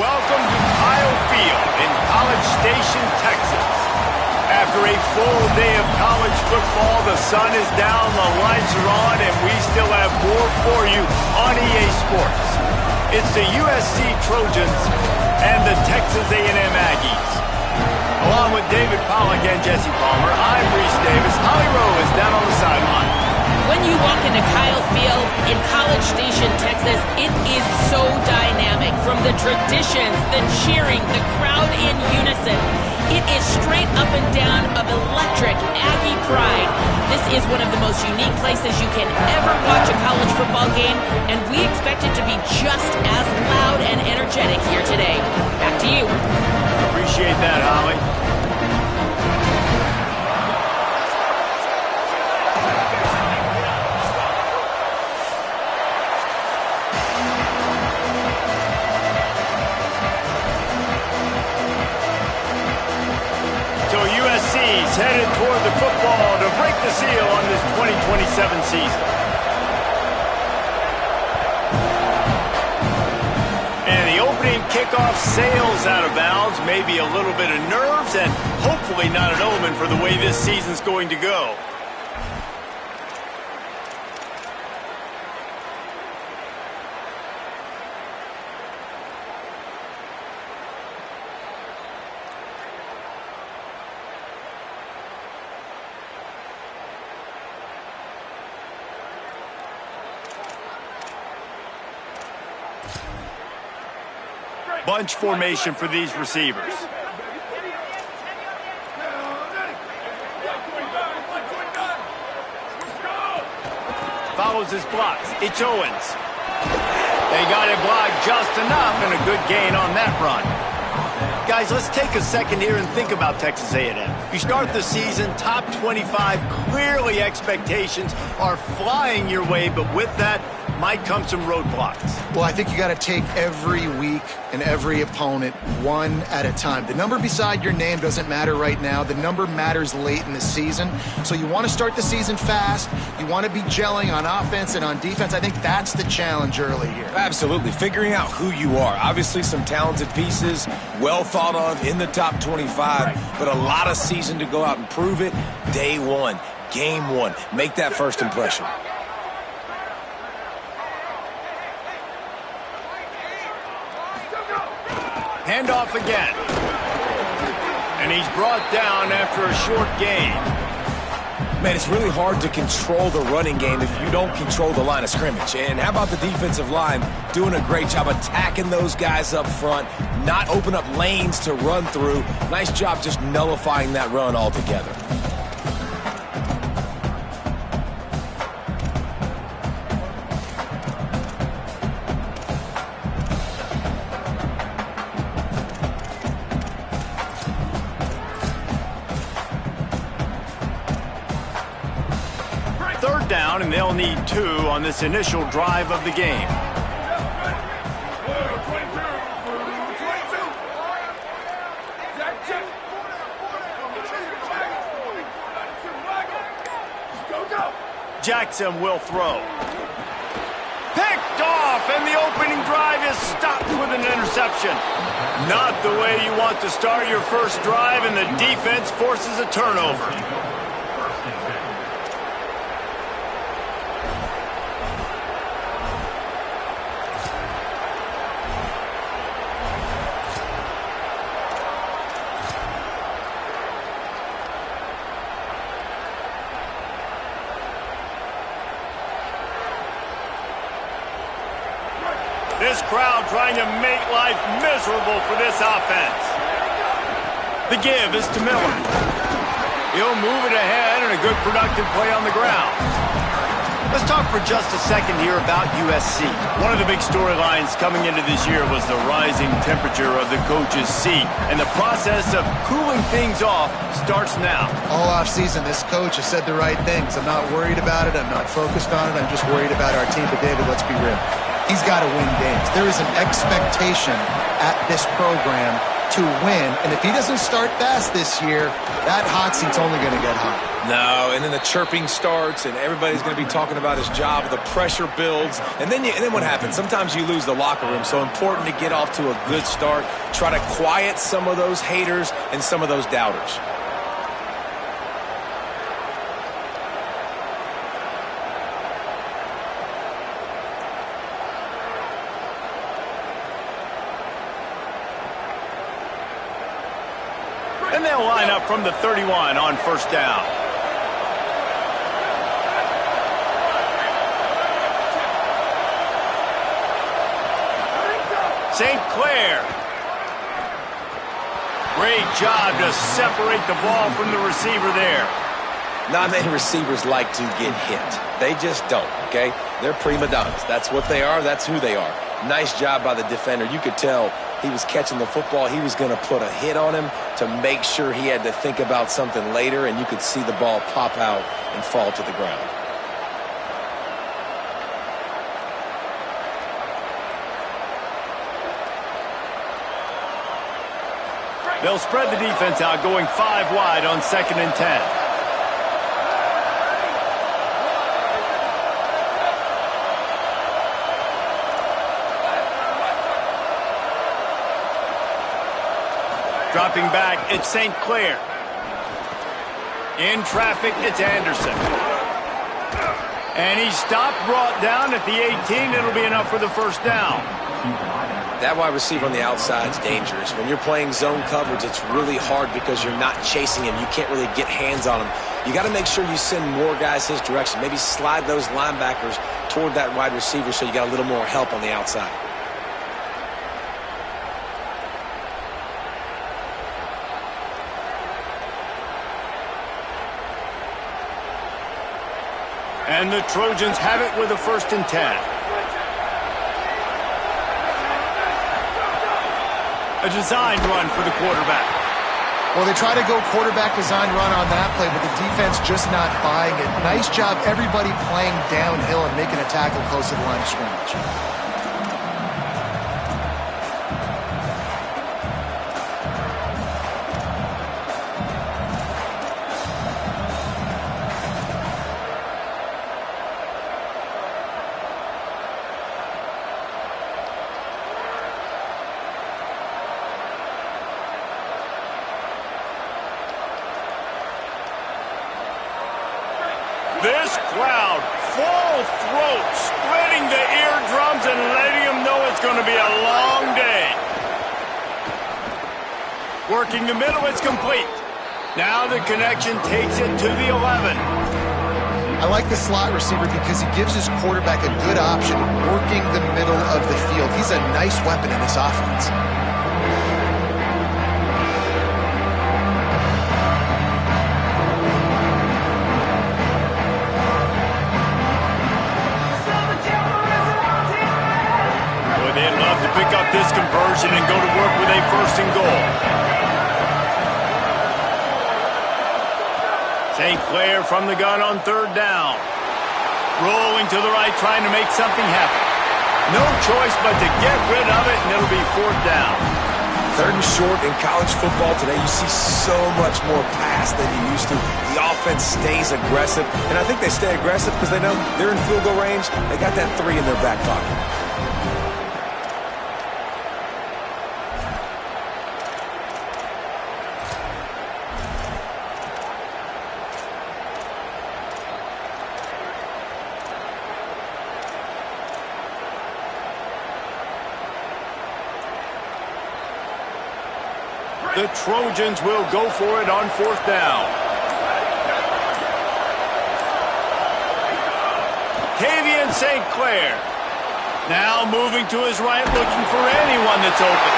welcome to Kyle Field in College Station, Texas. After a full day of college football, the sun is down, the lights are on, and we still have more for you on EA Sports. It's the USC Trojans and the Texas A&M Aggies. Along with David Pollack and Jesse Palmer, I'm Reese Davis. Holly Rowe is down on the sideline. When you walk into Kyle Field in College Station, Texas, it is so dynamic. From the traditions, the cheering, the crowd in unison. It is straight up and down of electric Aggie pride. This is one of the most unique places you can ever watch a college football game, and we expect it to be just as loud and energetic here today. Back to you. Appreciate that, Holly. USC's headed toward the football to break the seal on this 2027 season. And the opening kickoff sails out of bounds. Maybe a little bit of nerves and hopefully not an omen for the way this season's going to go. Bunch formation for these receivers. Follows his blocks. It's Owens. They got it blocked just enough and a good gain on that run. Guys, let's take a second here and think about Texas A&M. You start the season top 25. Clearly expectations are flying your way, but with that might come some roadblocks. Well, I think you got to take every week and every opponent one at a time. The number beside your name doesn't matter right now. The number matters late in the season. So you want to start the season fast. You want to be gelling on offense and on defense. I think that's the challenge early here. Absolutely. Figuring out who you are. Obviously some talented pieces, well thought of in the top 25, but a lot of season to go out and prove it. Day one, game one. Make that first impression. Handoff again. And he's brought down after a short gain. Man, it's really hard to control the running game if you don't control the line of scrimmage. And how about the defensive line doing a great job attacking those guys up front, not open up lanes to run through. Nice job just nullifying that run altogether. Third down, and they'll need 2 on this initial drive of the game. Jackson will throw. Picked off, and the opening drive is stopped with an interception. Not the way you want to start your first drive, and the defense forces a turnover. This crowd trying to make life miserable for this offense. The give is to Miller. He'll move it ahead and a good productive play on the ground. Let's talk for just a second here about USC. One of the big storylines coming into this year was the rising temperature of the coach's seat. And the process of cooling things off starts now. All offseason, this coach has said the right things. I'm not worried about it. I'm not focused on it. I'm just worried about our team. But, David, let's be real. He's got to win games. There is an expectation at this program to win. And if he doesn't start fast this year, that hot seat's only going to get hot. No, and then the chirping starts, and everybody's going to be talking about his job. The pressure builds, and then what happens? Sometimes you lose the locker room. So important to get off to a good start. Try to quiet some of those haters and some of those doubters. And they'll line up from the 31 on first down. St. Clair. Great job to separate the ball from the receiver there. Not many receivers like to get hit. They just don't, okay? They're prima donnas. That's what they are. That's who they are. Nice job by the defender. You could tell he was catching the football. He was going to put a hit on him to make sure he had to think about something later, and you could see the ball pop out and fall to the ground. They'll spread the defense out, going 5 wide on 2nd and 10. Dropping back, it's St. Clair. In traffic, it's Anderson. And he's stopped, brought down at the 18. It'll be enough for the first down. That wide receiver on the outside is dangerous. When you're playing zone coverage, it's really hard because you're not chasing him. You can't really get hands on him. You got to make sure you send more guys his direction. Maybe slide those linebackers toward that wide receiver so you got a little more help on the outside. And the Trojans have it with a 1st and 10. A design run for the quarterback. Well, they try to go quarterback design run on that play, but the defense just not buying it. Nice job, everybody playing downhill and making a tackle close to the line of scrimmage. This crowd, full throat, spreading the eardrums and letting them know it's going to be a long day. Working the middle, it's complete. Now the connection takes it to the 11. I like the slot receiver because he gives his quarterback a good option working the middle of the field. He's a nice weapon in this offense. Pick up this conversion and go to work with a 1st and goal. St. Clair from the gun on 3rd down. Rolling to the right, trying to make something happen. No choice but to get rid of it, and it'll be 4th down. 3rd and short in college football today. You see so much more pass than you used to. The offense stays aggressive, and I think they stay aggressive because they know they're in field goal range. They got that 3 in their back pocket. The Trojans will go for it on 4th down. Tavian St. Clair. Now moving to his right, looking for anyone that's open.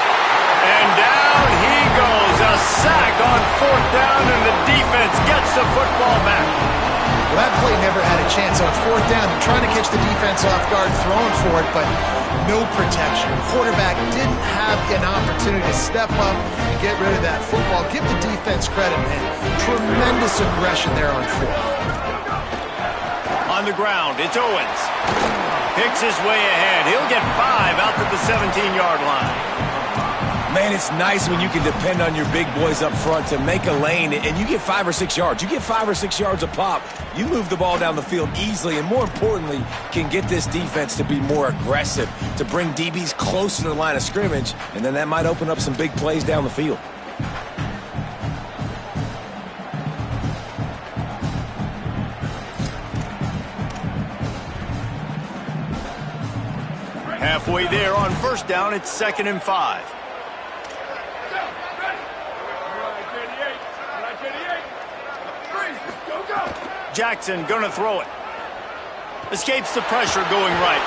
And down he goes. A sack on 4th down, and the defense gets the football back. Well, that play never had a chance on 4th down. They're trying to catch the defense off guard, throwing for it, but no protection. The quarterback didn't have an opportunity to step up and get rid of that football. Give the defense credit, man. Tremendous aggression there on 4th. On the ground, it's Owens. Picks his way ahead. He'll get 5 out to the 17-yard line. Man, it's nice when you can depend on your big boys up front to make a lane, and you get 5 or 6 yards. You get 5 or 6 yards a pop. You move the ball down the field easily, and more importantly, can get this defense to be more aggressive, to bring DBs closer to the line of scrimmage, and then that might open up some big plays down the field. Halfway there on first down, it's 2nd and 5. Jackson gonna throw it. Escapes the pressure going right.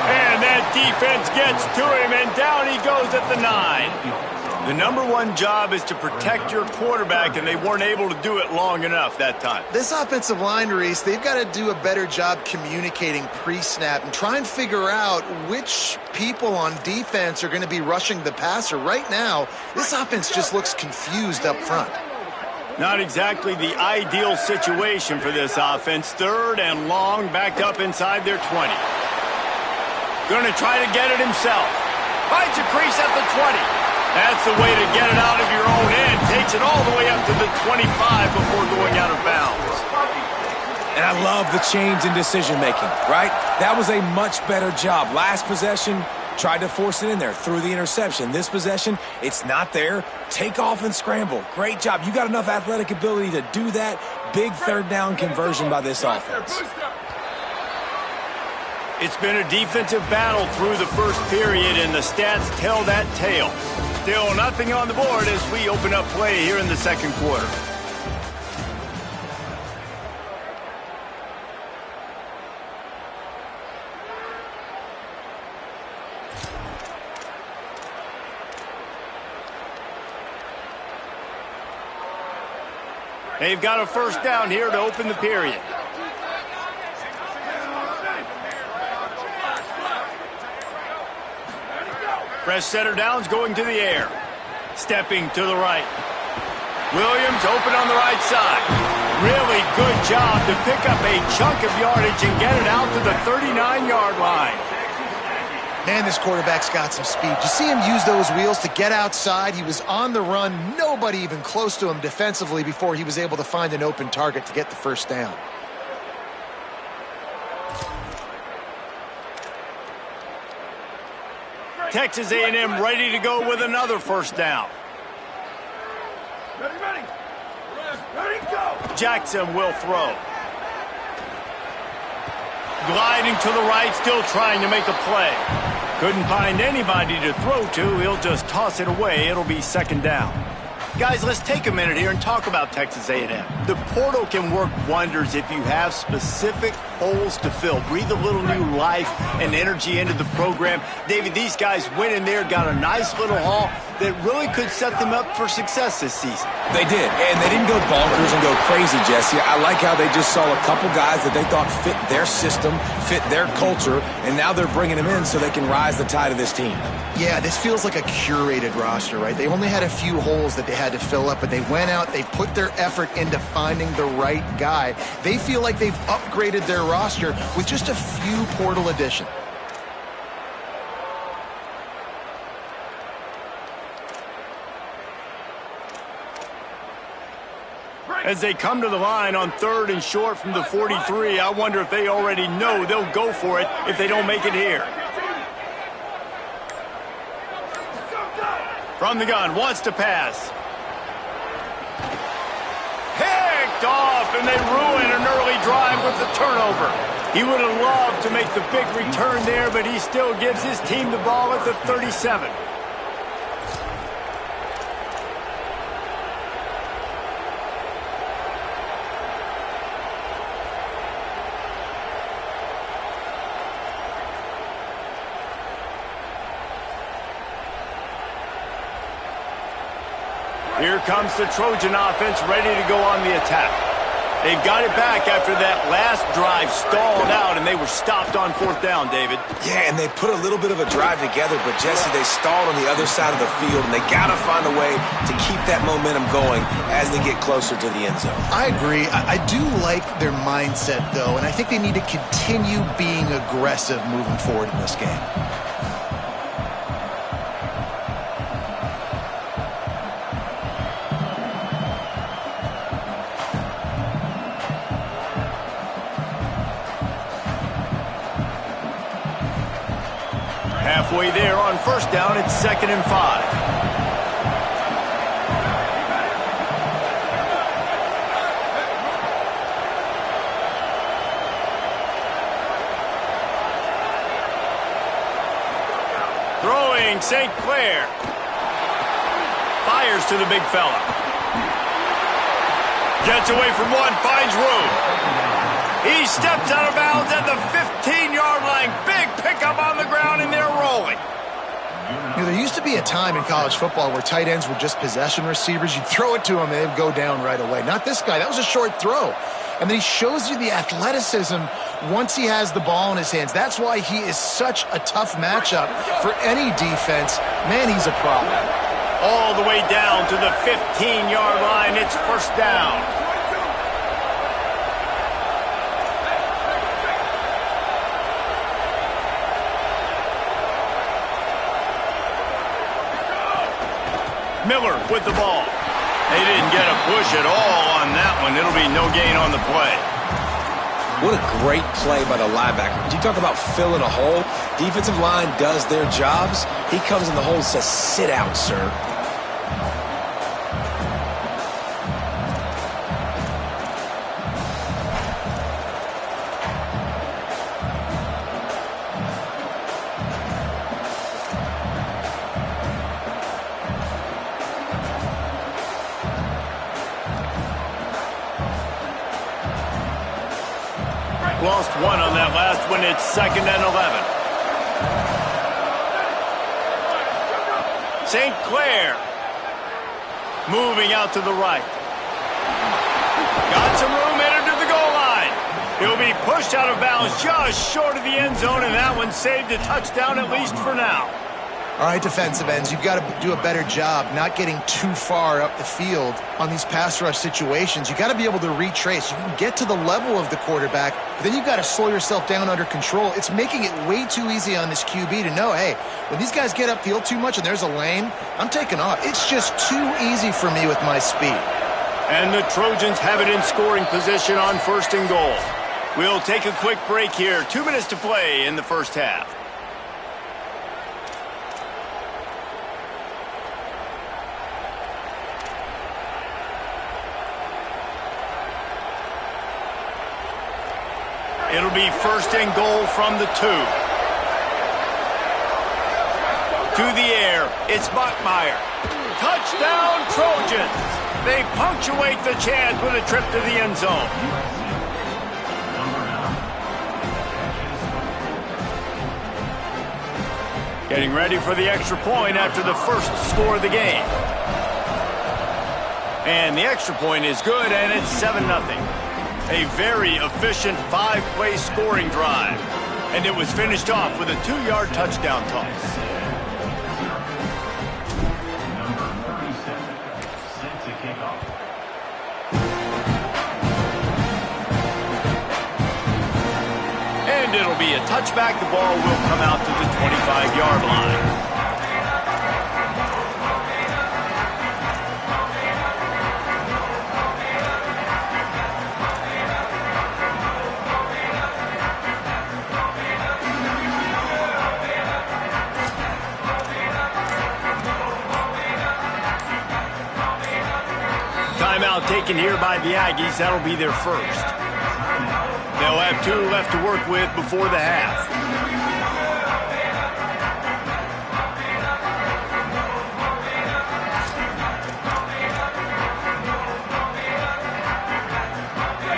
And that defense gets to him, and down he goes at the 9. The number one job is to protect your quarterback, and they weren't able to do it long enough that time. This offensive line, Reese, they've got to do a better job communicating pre-snap and try and figure out which people on defense are going to be rushing the passer. Right now, this offense just looks confused up front. Not exactly the ideal situation for this offense. 3rd and long, backed up inside their 20. Going to try to get it himself. Finds a crease at the 20. That's the way to get it out of your own end. Takes it all the way up to the 25 before going out of bounds. And I love the change in decision-making, right? That was a much better job. Last possession, tried to force it in there, threw the interception. This possession, it's not there. Take off and scramble. Great job. You got enough athletic ability to do that. Big 3rd down conversion by this offense. It's been a defensive battle through the first period, and the stats tell that tale. Still nothing on the board as we open up play here in the 2nd quarter. They've got a first down here to open the period. Fresh setter downs going to the air. Stepping to the right. Williams open on the right side. Really good job to pick up a chunk of yardage and get it out to the 39-yard line. Man, this quarterback's got some speed. You see him use those wheels to get outside. He was on the run. Nobody even close to him defensively before he was able to find an open target to get the first down. Texas A&M ready to go with another first down. Ready, go. Jackson will throw. Gliding to the right, still trying to make a play. Couldn't find anybody to throw to. He'll just toss it away. It'll be 2nd down. Guys, let's take a minute here and talk about Texas A&M. The portal can work wonders if you have specific holes to fill. Breathe a little new life and energy into the program. David, these guys went in there, got a nice little haul that really could set them up for success this season. They did, and they didn't go bonkers and go crazy, Jesse. I like how they just saw a couple guys that they thought fit their system, fit their culture, and now they're bringing them in so they can rise the tide of this team. Yeah, this feels like a curated roster, right? They only had a few holes that they had to fill up, but they went out, they put their effort into finding the right guy. They feel like they've upgraded their roster with just a few portal additions. As they come to the line on 3rd and short from the 43, I wonder if they already know they'll go for it if they don't make it here. From the gun, wants to pass. Picked off, and they ruin an early drive with the turnover. He would have loved to make the big return there, but he still gives his team the ball at the 37. Here comes the Trojan offense ready to go on the attack. They've got it back after that last drive stalled out, and they were stopped on 4th down, David. Yeah, and they put a little bit of a drive together, but, Jesse, they stalled on the other side of the field, and they got to find a way to keep that momentum going as they get closer to the end zone. I agree. I do like their mindset, though, and I think they need to continue being aggressive moving forward in this game. Halfway there on first down, it's 2nd and 5. Throwing St. Clair. Fires to the big fella. Gets away from one, finds room. He steps out of bounds at the 15-yard line. Big pickup on the ground, and they're rolling. You know, there used to be a time in college football where tight ends were just possession receivers. You'd throw it to them, and they'd go down right away. Not this guy. That was a short throw. And then he shows you the athleticism once he has the ball in his hands. That's why he is such a tough matchup for any defense. Man, he's a problem. All the way down to the 15-yard line. It's first down. Miller with the ball. They didn't get a push at all on that one. It'll be no gain on the play. What a great play by the linebacker. Do you talk about filling a hole? Defensive line does their jobs. He comes in the hole and says, sit out, sir. Lost one on that last one. It's 2nd and 11. St. Clair moving out to the right. Got some room, entered to the goal line. He'll be pushed out of bounds just short of the end zone, and that one saved a touchdown at least for now. All right, defensive ends, you've got to do a better job not getting too far up the field on these pass rush situations. You've got to be able to retrace. You can get to the level of the quarterback, but then you've got to slow yourself down under control. It's making it way too easy on this QB to know, hey, when these guys get upfield too much and there's a lane, I'm taking off. It's just too easy for me with my speed. And the Trojans have it in scoring position on 1st and goal. We'll take a quick break here. 2 minutes to play in the first half. It'll be 1st and goal from the 2. To the air, it's Bachmeier. Touchdown, Trojans! They punctuate the chance with a trip to the end zone. Getting ready for the extra point after the first score of the game. And the extra point is good, and it's 7-0. A very efficient 5-play scoring drive. And it was finished off with a 2-yard touchdown toss. Set to kick off. And it'll be a touchback. The ball will come out to the 25-yard line. Timeout taken here by the Aggies. That'll be their first. They'll have 2 left to work with before the half.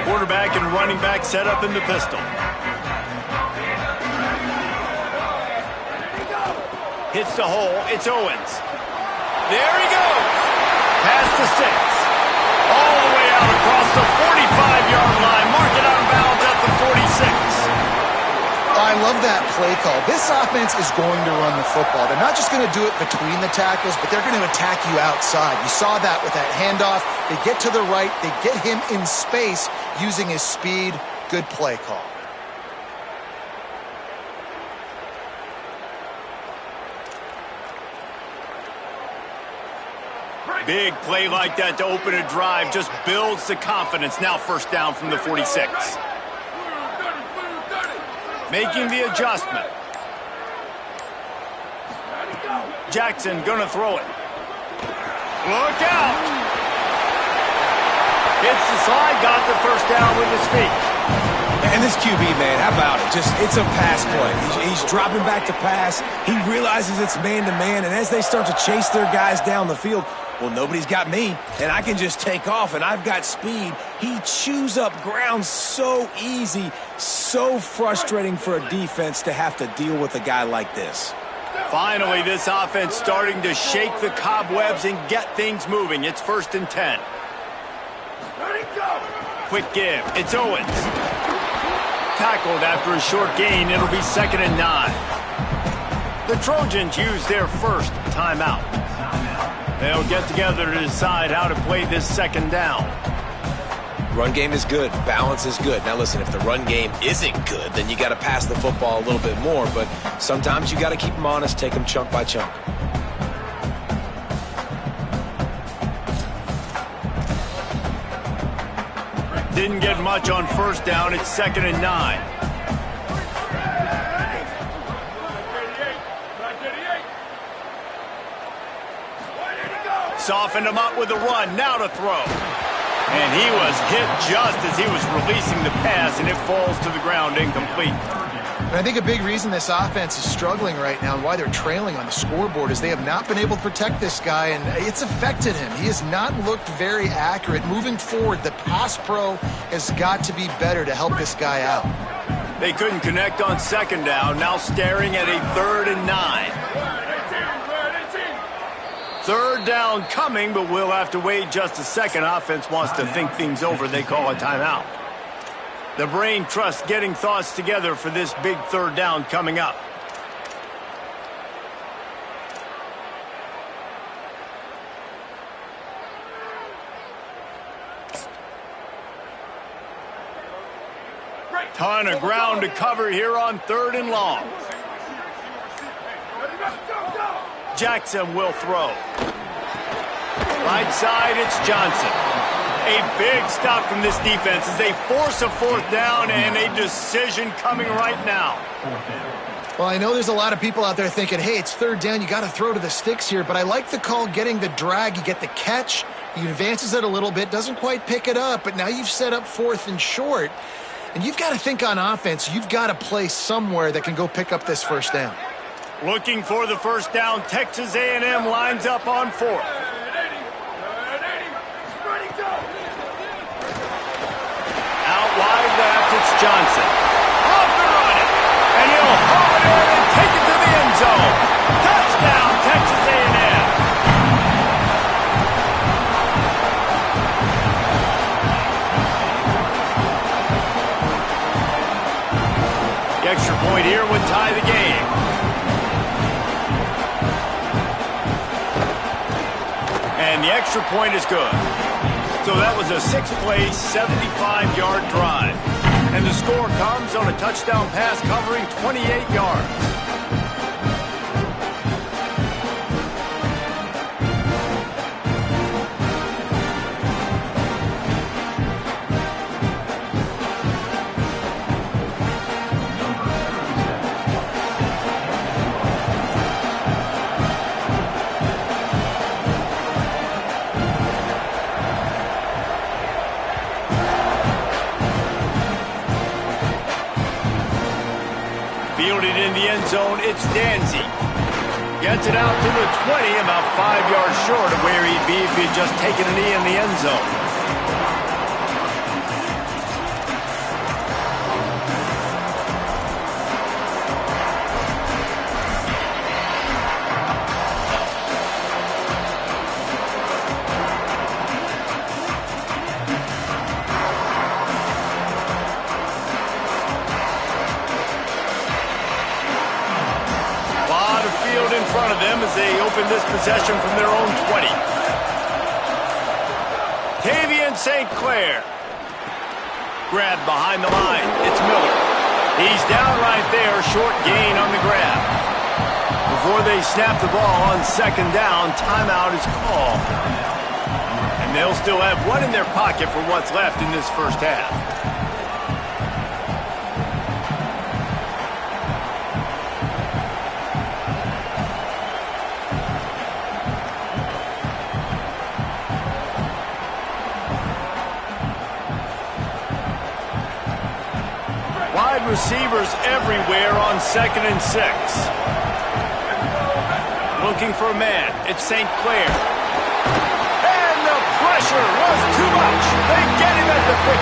Quarterback and running back set up in the pistol. Hits the hole. It's Owens. There he goes. Past the 6. All the way out across the 45-yard line. Mark it out of bounds at the 46. I love that play call. This offense is going to run the football. They're not just going to do it between the tackles, but they're going to attack you outside. You saw that with that handoff. They get to the right. They get him in space using his speed. Good play call. Big play like that to open a drive just builds the confidence. Now 1st down from the 46. Making the adjustment. Jackson gonna throw it. Look out! Hits the slide, got the first down with his feet. And this QB, man, how about it? It's a pass play. He's dropping back to pass. He realizes it's man-to-man, and as they start to chase their guys down the field, well, nobody's got me, and I can just take off, and I've got speed. He chews up ground so easy, so frustrating for a defense to have to deal with a guy like this. Finally, this offense starting to shake the cobwebs and get things moving. It's 1st and 10. Quick give. It's Owens. Tackled after a short gain. It'll be 2nd and 9. The Trojans use their first timeout. They'll get together to decide how to play this 2nd down. Run game is good. Balance is good. Now listen, if the run game isn't good, then you got to pass the football a little bit more. But sometimes you got to keep them honest, take them chunk by chunk. Didn't get much on 1st down. It's 2nd and 9. Softened him up with a run. Now to throw. And he was hit just as he was releasing the pass, and it falls to the ground incomplete. And I think a big reason this offense is struggling right now and why they're trailing on the scoreboard is they have not been able to protect this guy, and it's affected him. He has not looked very accurate. Moving forward, the pass pro has got to be better to help this guy out. They couldn't connect on 2nd down. Now staring at a 3rd and 9. 3rd down coming, but we'll have to wait just a second. Offense wants to think things over. They call a timeout. The brain trust getting thoughts together for this big 3rd down coming up. Ton of ground to cover here on 3rd and long. Jackson will throw. Right side, it's Johnson. A big stop from this defense as they force a 4th down, and a decision coming right now. Well, I know there's a lot of people out there thinking, hey, it's 3rd down, you got to throw to the sticks here, but I like the call getting the drag. You get the catch, he advances it a little bit, doesn't quite pick it up, but now you've set up 4th and short, and you've got to think on offense, you've got to play somewhere that can go pick up this 1st down. Looking for the 1st down. Texas A&M lines up on 4th. Out wide left, it's Johnson. Off the running. And he'll haul it in and take it to the end zone. Touchdown, Texas A&M. The extra point here would tie the game. And the extra point is good. So that was a 6-play, 75-yard drive. And the score comes on a touchdown pass covering 28 yards. Fielded in the end zone, it's Danzy. Gets it out to the 20, about 5 yards short of where he'd be if he'd just taken a knee in the end zone. In front of them as they open this possession from their own 20. Tavian St. Clair. Grabbed behind the line. It's Miller. He's down right there. Short gain on the grab. Before they snap the ball on 2nd down, timeout is called. And they'll still have one in their pocket for what's left in this 1st half. receivers everywhere on 2nd and 6. Looking for a man. It's St. Clair. And the pressure was too much. They get him at the 15.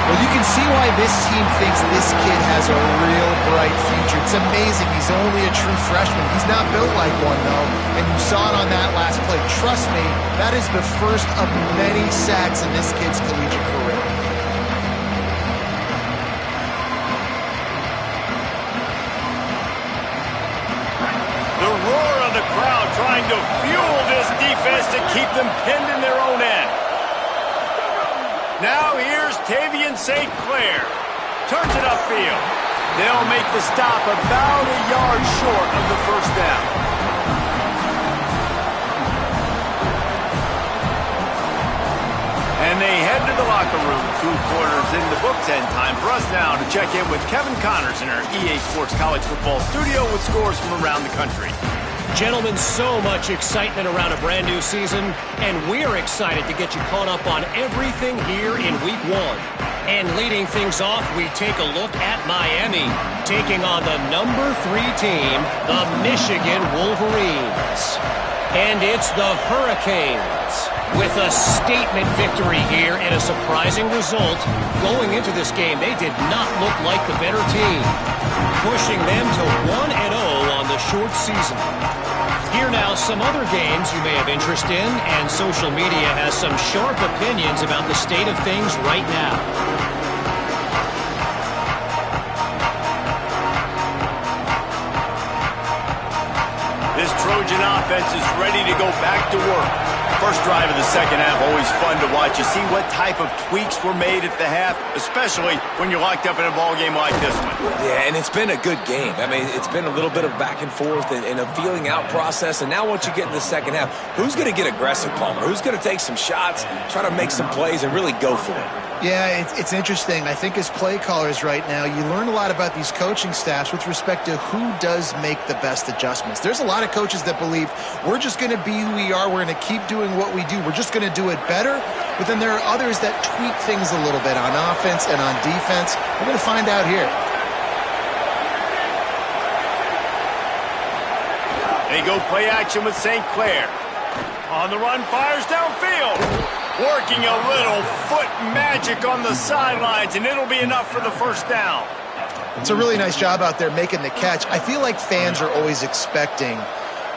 Well, you can see why this team thinks this kid has a real bright future. It's amazing. He's only a true freshman. He's not built like one, though, and you saw it on that last play. Trust me, that is the first of many sacks in this kid's collegiate career. The roar of the crowd trying to fuel this defense to keep them pinned in their own end. Now here's Tavian St. Clair. Turns it upfield. They'll make the stop about a yard short of the first down. And they head to the locker room. 2 quarters in the books, and time for us now to check in with Kevin Connors in our EA Sports College Football studio with scores from around the country. Gentlemen, so much excitement around a brand new season, and we're excited to get you caught up on everything here in Week 1. And leading things off, we take a look at Miami, taking on the number 3 team, the Michigan Wolverines. And it's the Hurricanes with a statement victory here and a surprising result. Going into this game, they did not look like the better team, pushing them to 1-0 on the short season. Here now, some other games you may have interest in, and social media has some sharp opinions about the state of things right now. This Trojan offense is ready to go back to work. First drive of the second half, always fun to watch. You see what type of tweaks were made at the half, especially when you're locked up in a ball game like this one. Yeah, and it's been a good game. I mean, it's been a little bit of back and forth and a feeling out process. And now once you get in the second half, who's going to get aggressive, Palmer? Who's going to take some shots, try to make some plays, and really go for it? Yeah, it's interesting. I think as play callers right now, you learn a lot about these coaching staffs with respect to who does make the best adjustments. There's a lot of coaches that believe we're just going to be who we are. We're going to keep doing what we do. We're just going to do it better. But then there are others that tweak things a little bit on offense and on defense. We're going to find out here. They go play action with St. Clair. On the run, fires downfield. Working a little foot magic on the sidelines, and it'll be enough for the first down. It's a really nice job out there making the catch. I feel like fans are always expecting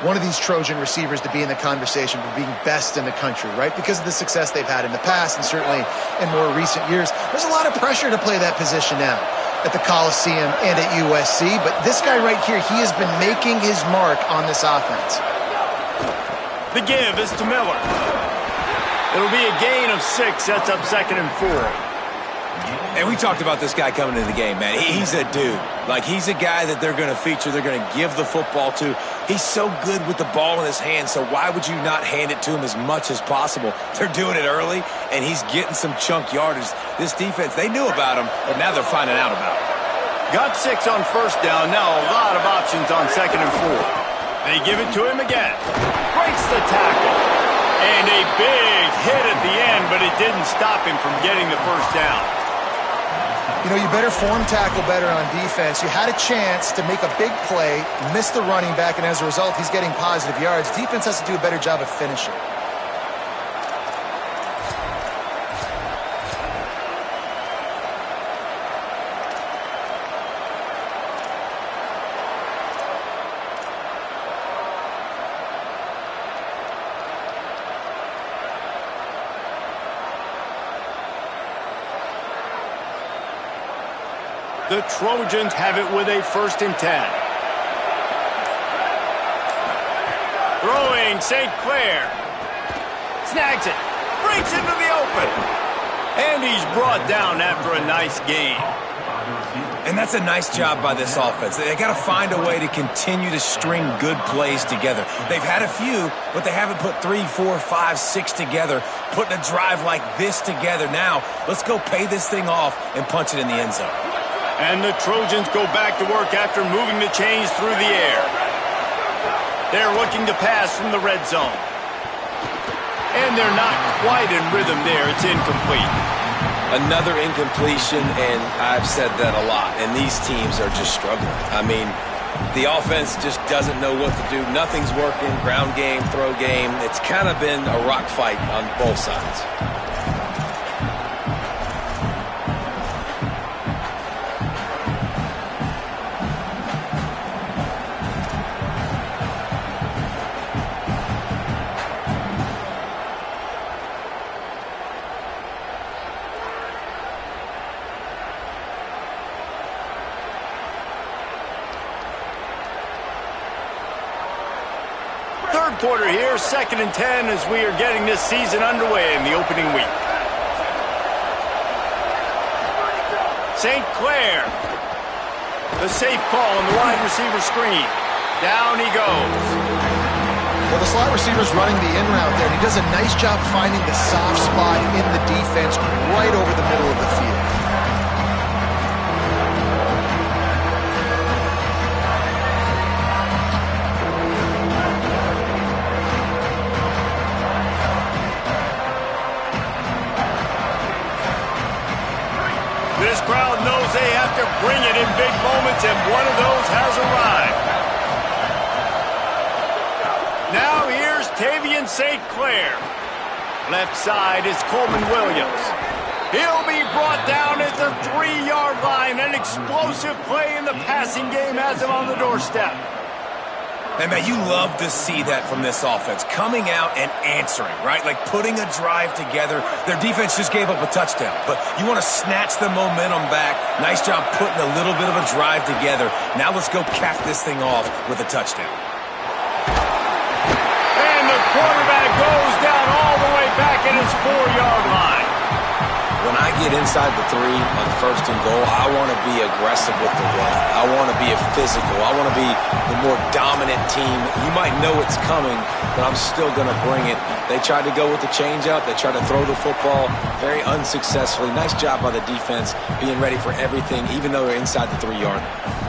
one of these Trojan receivers to be in the conversation for being best in the country, right? Because of the success they've had in the past and certainly in more recent years. There's a lot of pressure to play that position now at the Coliseum and at USC. But this guy right here, he has been making his mark on this offense. The give is to Miller. It'll be a gain of 6. That's up 2nd and 4. And we talked about this guy coming into the game, man. He's a dude. Like, he's a guy that they're going to feature, they're going to give the football to. He's so good with the ball in his hand, so why would you not hand it to him as much as possible? They're doing it early, and he's getting some chunk yardage. This defense, they knew about him, but now they're finding out about him. Got 6 on first down. Now a lot of options on 2nd and 4. They give it to him again. Breaks the tackle. And a big hit at the end, but it didn't stop him from getting the first down. You know, you better form tackle better on defense. You had a chance to make a big play, miss the running back, and as a result, he's getting positive yards. Defense has to do a better job of finishing. The Trojans have it with a 1st and 10. Throwing St. Clair. Snags it. Breaks into the open. And he's brought down after a nice gain. And that's a nice job by this offense. They got to find a way to continue to string good plays together. They've had a few, but they haven't put 3, 4, 5, 6 together, putting a drive like this together. Now, let's go pay this thing off and punch it in the end zone. And the Trojans go back to work after moving the chains through the air. They're looking to pass from the red zone. And they're not quite in rhythm there. It's incomplete. Another incompletion, and I've said that a lot, and these teams are just struggling. I mean, the offense just doesn't know what to do. Nothing's working. Ground game, throw game. It's kind of been a rock fight on both sides. Third quarter here, 2nd and 10 as we are getting this season underway in the opening week. St. Clair. The safe call on the wide receiver screen. Down he goes. Well, the slot receiver's running the in route there, and he does a nice job finding the soft spot in the defense right over the middle of the field. This crowd knows they have to bring it in big moments, and one of those has arrived. Now here's Tavian St. Clair. Left side is Coleman Williams. He'll be brought down at the 3-yard line. An explosive play in the passing game has him on the doorstep. And, man, you love to see that from this offense, coming out and answering, right? Like putting a drive together. Their defense just gave up a touchdown, but you want to snatch the momentum back. Nice job putting a little bit of a drive together. Now let's go cap this thing off with a touchdown. And the quarterback goes down all the way back at his 4-yard line. When I get inside the 3 on 1st and goal, I want to be aggressive with the run. I want to be physical. I want to be the more dominant team. You might know it's coming, but I'm still going to bring it. They tried to go with the changeup. They tried to throw the football very unsuccessfully. Nice job by the defense being ready for everything, even though they're inside the 3-yard line.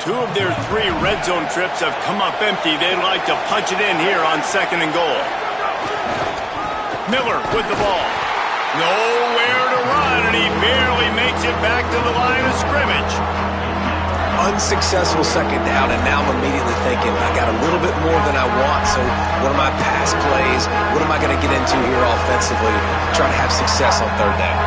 Two of their 3 red zone trips have come up empty. They'd like to punch it in here on 2nd and goal. Miller with the ball. Nowhere to run, and he barely makes it back to the line of scrimmage. Unsuccessful 2nd down, and now I'm immediately thinking, I got a little bit more than I want, so what are my pass plays? What am I going to get into here offensively? Try to have success on 3rd down.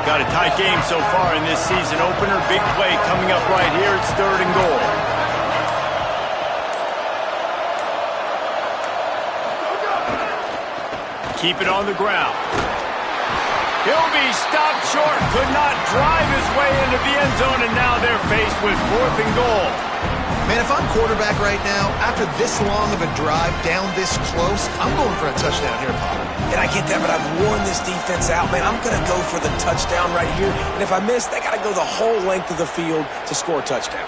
Got a tight game so far in this season opener. Big play coming up right here. It's 3rd and goal. Keep it on the ground. He'll be stopped short. Could not drive his way into the end zone, and now they're faced with 4th and goal. Man, if I'm quarterback right now, after this long of a drive down this close, I'm going for a touchdown here, Potter. And I get that, but I've worn this defense out, man. I'm going to go for the touchdown right here. And if I miss, they got to go the whole length of the field to score a touchdown.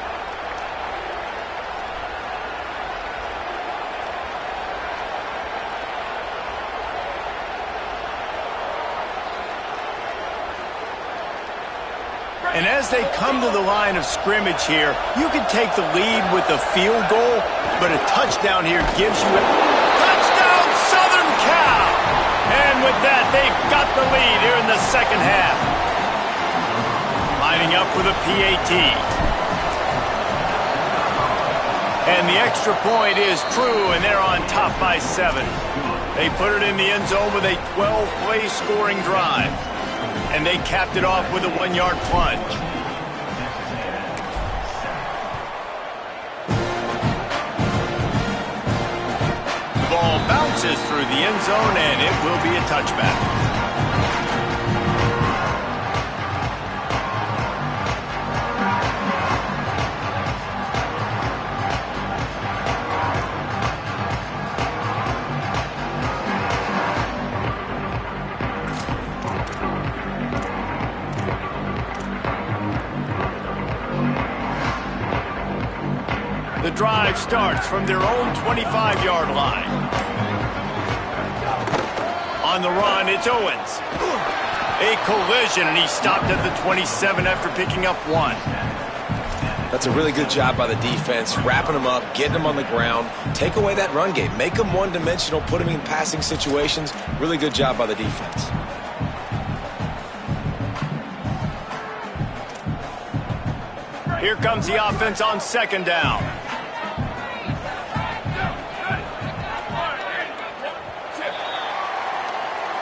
And as they come to the line of scrimmage here, you can take the lead with a field goal, but a touchdown here gives you a touchdown, Southern Cal! And with that, they've got the lead here in the 2nd half. Lining up for the PAT. And the extra point is true, and they're on top by 7. They put it in the end zone with a 12-play scoring drive. And they capped it off with a 1-yard plunge. The ball bounces through the end zone, and it will be a touchback. drive starts from their own 25-yard line. On the run, it's Owens. A collision, and he stopped at the 27 after picking up 1. That's a really good job by the defense, wrapping them up, getting them on the ground. Take away that run game. Make them one-dimensional, put them in passing situations. Really good job by the defense. Here comes the offense on 2nd down.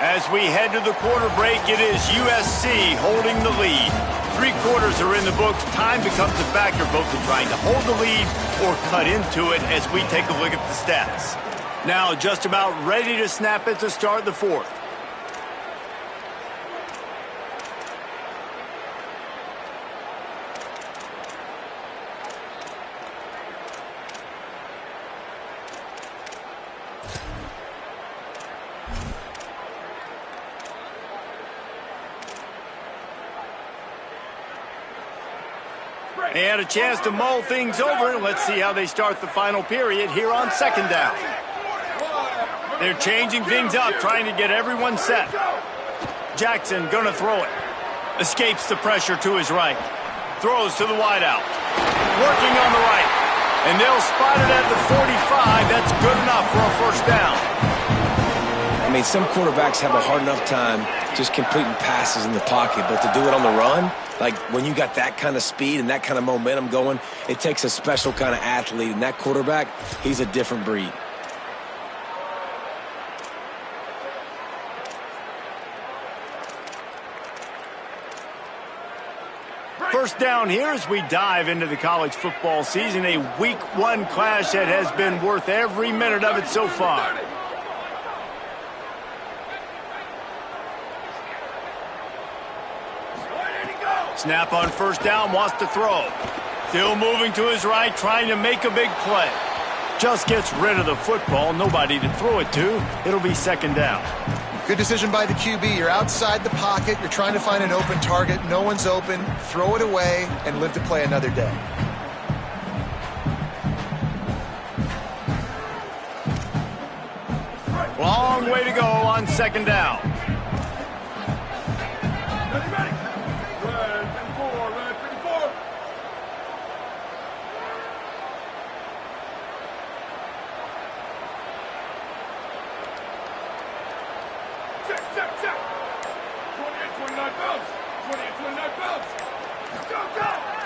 As we head to the quarter break, it is USC holding the lead. 3 quarters are in the books. Time becomes a factor both in trying to hold the lead or cut into it as we take a look at the stats. Now just about ready to snap it to start the 4th. They had a chance to mull things over. Let's see how they start the final period here on 2nd down. They're changing things up, trying to get everyone set. Jackson gonna throw it. Escapes the pressure to his right. Throws to the wideout. Working on the right. And they'll spot it at the 45. That's good enough for a 1st down. I mean, some quarterbacks have a hard enough time just completing passes in the pocket, but to do it on the run, like when you got that kind of speed and that kind of momentum going, it takes a special kind of athlete, and that quarterback, he's a different breed. First down here as we dive into the college football season, a Week 1 clash that has been worth every minute of it so far. Snap on 1st down, wants to throw. Still moving to his right, trying to make a big play. Just gets rid of the football, nobody to throw it to. It'll be 2nd down. Good decision by the QB. You're outside the pocket. You're trying to find an open target. No one's open. Throw it away and live to play another day. Long way to go on 2nd down.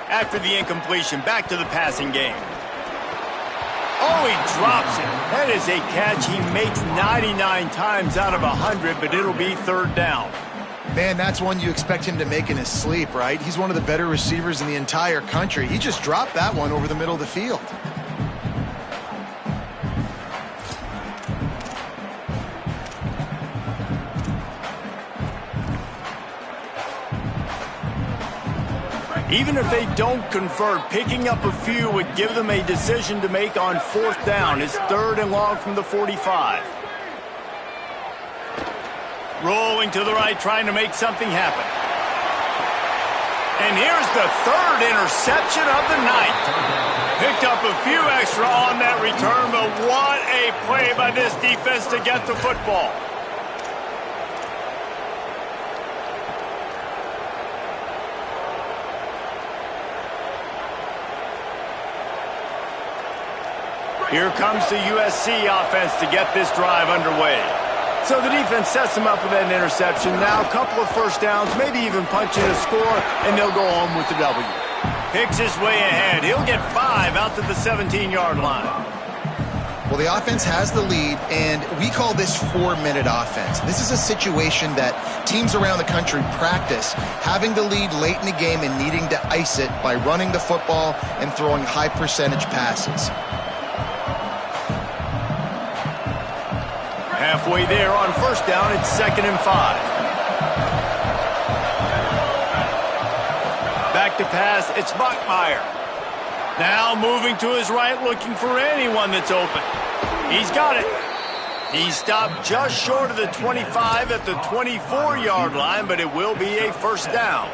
After the incompletion, back to the passing game. Oh, he drops it. That is a catch he makes 99 times out of 100, but it'll be 3rd down. Man, that's one you expect him to make in his sleep, right? He's one of the better receivers in the entire country. He just dropped that one over the middle of the field. Even if they don't convert, picking up a few would give them a decision to make on 4th down. It's 3rd and long from the 45. Rolling to the right, trying to make something happen. And here's the 3rd interception of the night. Picked up a few extra on that return, but what a play by this defense to get the football. Here comes the USC offense to get this drive underway. So the defense sets them up with that interception. Now a couple of 1st downs, maybe even punching a score, and they'll go home with the W. Picks his way ahead. He'll get 5 out to the 17-yard line. Well, the offense has the lead, and we call this 4-minute offense. This is a situation that teams around the country practice, having the lead late in the game and needing to ice it by running the football and throwing high-percentage passes. Halfway there on 1st down, it's 2nd and 5. Back to pass, it's Bachmeier. Now moving to his right, looking for anyone that's open. He's got it. He stopped just short of the 25 at the 24-yard line, but it will be a 1st down.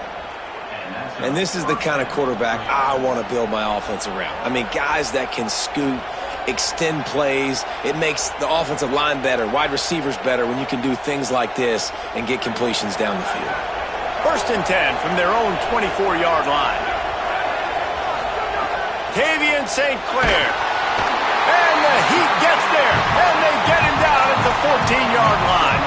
And this is the kind of quarterback I want to build my offense around. I mean, guys that can scoot, extend plays. It makes the offensive line better, wide receivers better when you can do things like this and get completions down the field. 1st and 10 from their own 24-yard line. Tavian St. Clair. And the Heat gets there, and they get him down at the 14-yard line.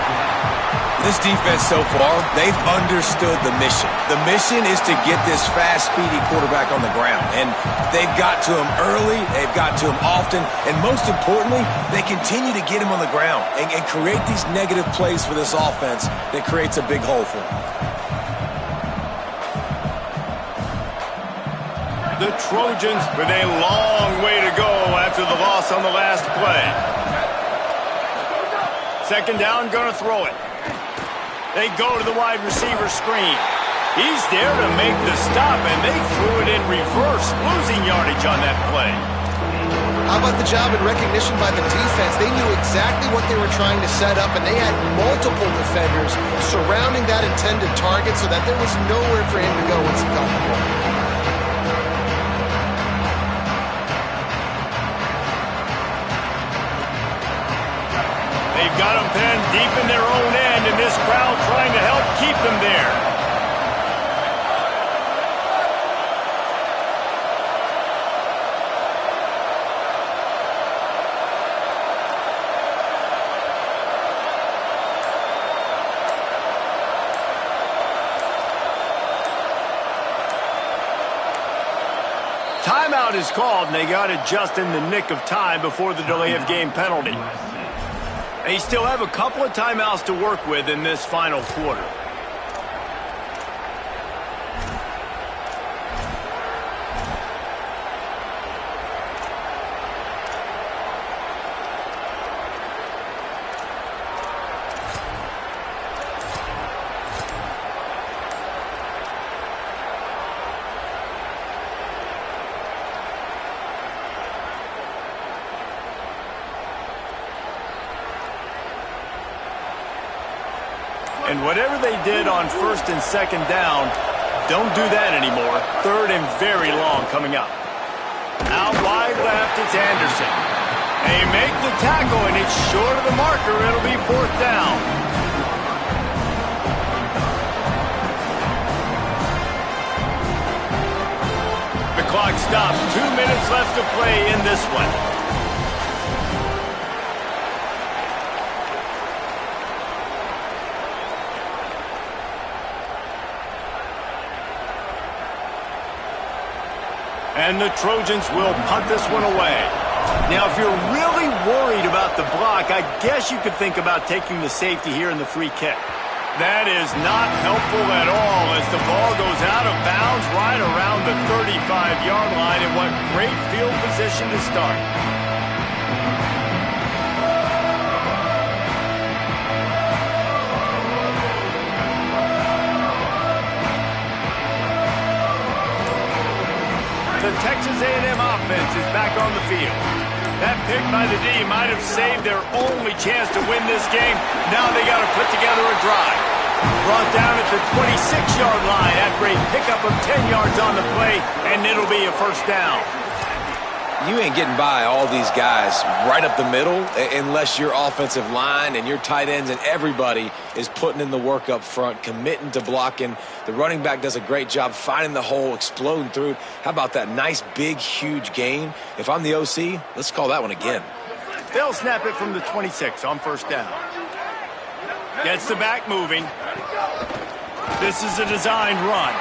This defense so far, they've understood the mission. The mission is to get this fast, speedy quarterback on the ground. And they've got to him early, they've got to him often, and most importantly, they continue to get him on the ground and create these negative plays for this offense that creates a big hole for them. The Trojans with a long way to go after the loss on the last play. 2nd down, gonna throw it. They go to the wide receiver screen. He's there to make the stop, and they threw it in reverse, losing yardage on that play. How about the job and recognition by the defense? They knew exactly what they were trying to set up, and they had multiple defenders surrounding that intended target so that there was nowhere for him to go once he got the ball. They've got them pinned deep in their own end, and this crowd trying to help keep them there. Timeout is called, and they got it just in the nick of time before the delay of game penalty. They still have a couple of timeouts to work with in this final quarter. And whatever they did on 1st and 2nd down, don't do that anymore. 3rd and very long coming up. Out wide left, it's Anderson. They make the tackle, and it's short of the marker. It'll be 4th down. The clock stops. 2 minutes left to play in this one. And the Trojans will punt this one away. Now, if you're really worried about the block, I guess you could think about taking the safety here in the free kick. That is not helpful at all as the ball goes out of bounds right around the 35-yard line. And what great field position to start. The Texas A&M offense is back on the field. That pick by the D might have saved their only chance to win this game. Now they got to put together a drive. Brought down at the 26-yard line after a pickup of 10 yards on the play, and it'll be a 1st down. You ain't getting by all these guys right up the middle unless your offensive line and your tight ends and everybody is putting in the work up front, committing to blocking. The running back does a great job finding the hole, exploding through. How about that nice, big, huge gain? If I'm the OC, let's call that one again. They'll snap it from the 26 on 1st down. Gets the back moving. This is a designed run.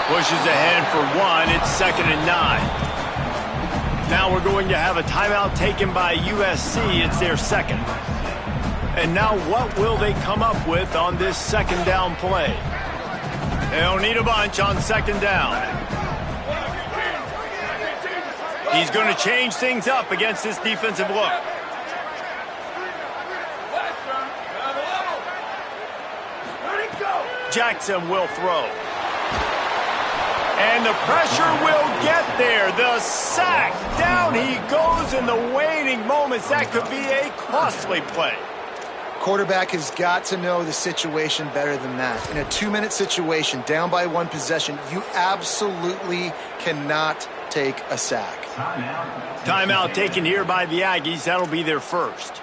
Pushes ahead for 1. It's 2nd and 9. Now we're going to have a timeout taken by USC. It's their 2nd. And now what will they come up with on this 2nd down play? They'll need a bunch on 2nd down. He's going to change things up against this defensive look. Jackson will throw. And the pressure will get there. The sack. Down he goes in the waiting moments. That could be a costly play. Quarterback has got to know the situation better than that. In a 2-minute situation, down by 1 possession, you absolutely cannot take a sack. Timeout taken here by the Aggies. That'll be their first.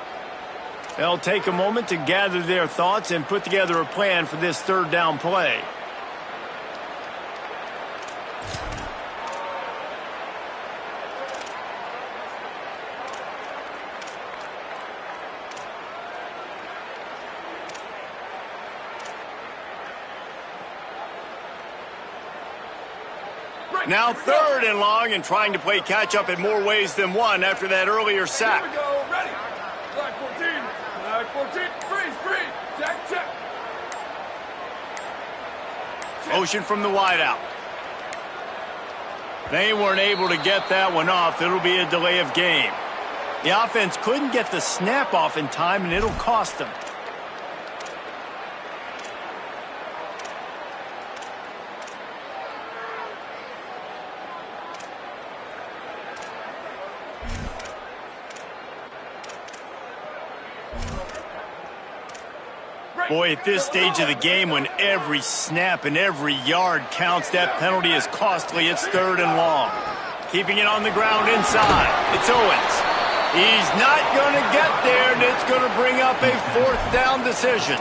They'll take a moment to gather their thoughts and put together a plan for this third down play. Now 3rd and long, and trying to play catch-up in more ways than one after that earlier sack. Here we go, ready. Flag 14, freeze, check. Motion from the wideout. They weren't able to get that one off. It'll be a delay of game. The offense couldn't get the snap off in time, and it'll cost them. Boy, at this stage of the game, when every snap and every yard counts, that penalty is costly. It's 3rd and long. Keeping it on the ground inside. It's Owens. He's not going to get there, and it's going to bring up a 4th down decision.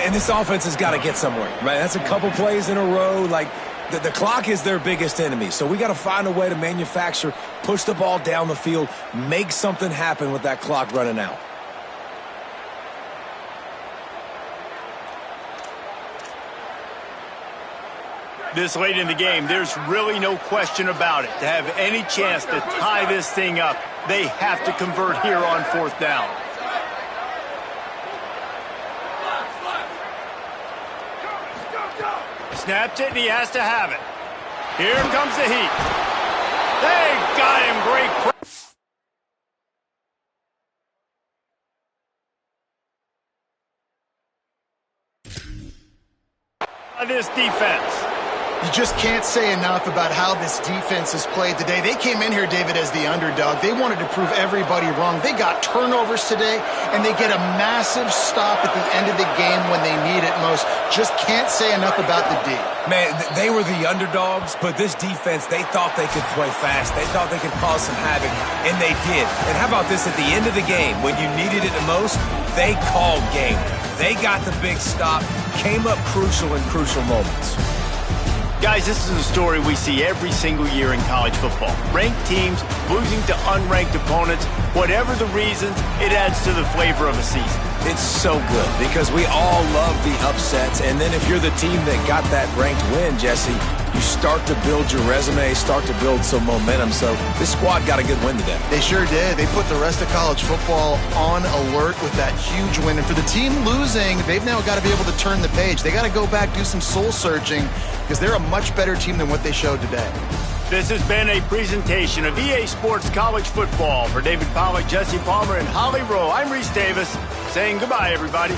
And this offense has got to get somewhere, right? That's a couple plays in a row. Like, the clock is their biggest enemy. So we got to find a way to manufacture, push the ball down the field, make something happen with that clock running out. This late in the game, there's really no question about it. To have any chance to tie this thing up, they have to convert here on 4th down. Snaps it, and he has to have it. Here comes the heat. They got him. Great. This defense. You just can't say enough about how this defense has played today. They came in here, David, as the underdog. They wanted to prove everybody wrong. They got turnovers today, and they get a massive stop at the end of the game when they need it most. Just can't say enough about the D. Man, they were the underdogs, but this defense, they thought they could play fast. They thought they could cause some havoc, and they did. And how about this at the end of the game? When you needed it the most, they called game. They got the big stop, came up crucial in crucial moments. Guys, this is a story we see every single year in college football. Ranked teams losing to unranked opponents. Whatever the reasons, it adds to the flavor of a season. It's so good because we all love the upsets. And then if you're the team that got that ranked win, Jesse, you start to build your resume, start to build some momentum. So this squad got a good win today. They sure did. They put the rest of college football on alert with that huge win. And for the team losing, they've now got to be able to turn the page. They got to go back, do some soul searching, because they're a much better team than what they showed today. This has been a presentation of EA Sports College Football. For David Pollack, Jesse Palmer, and Holly Rowe, I'm Reese Davis saying goodbye, everybody.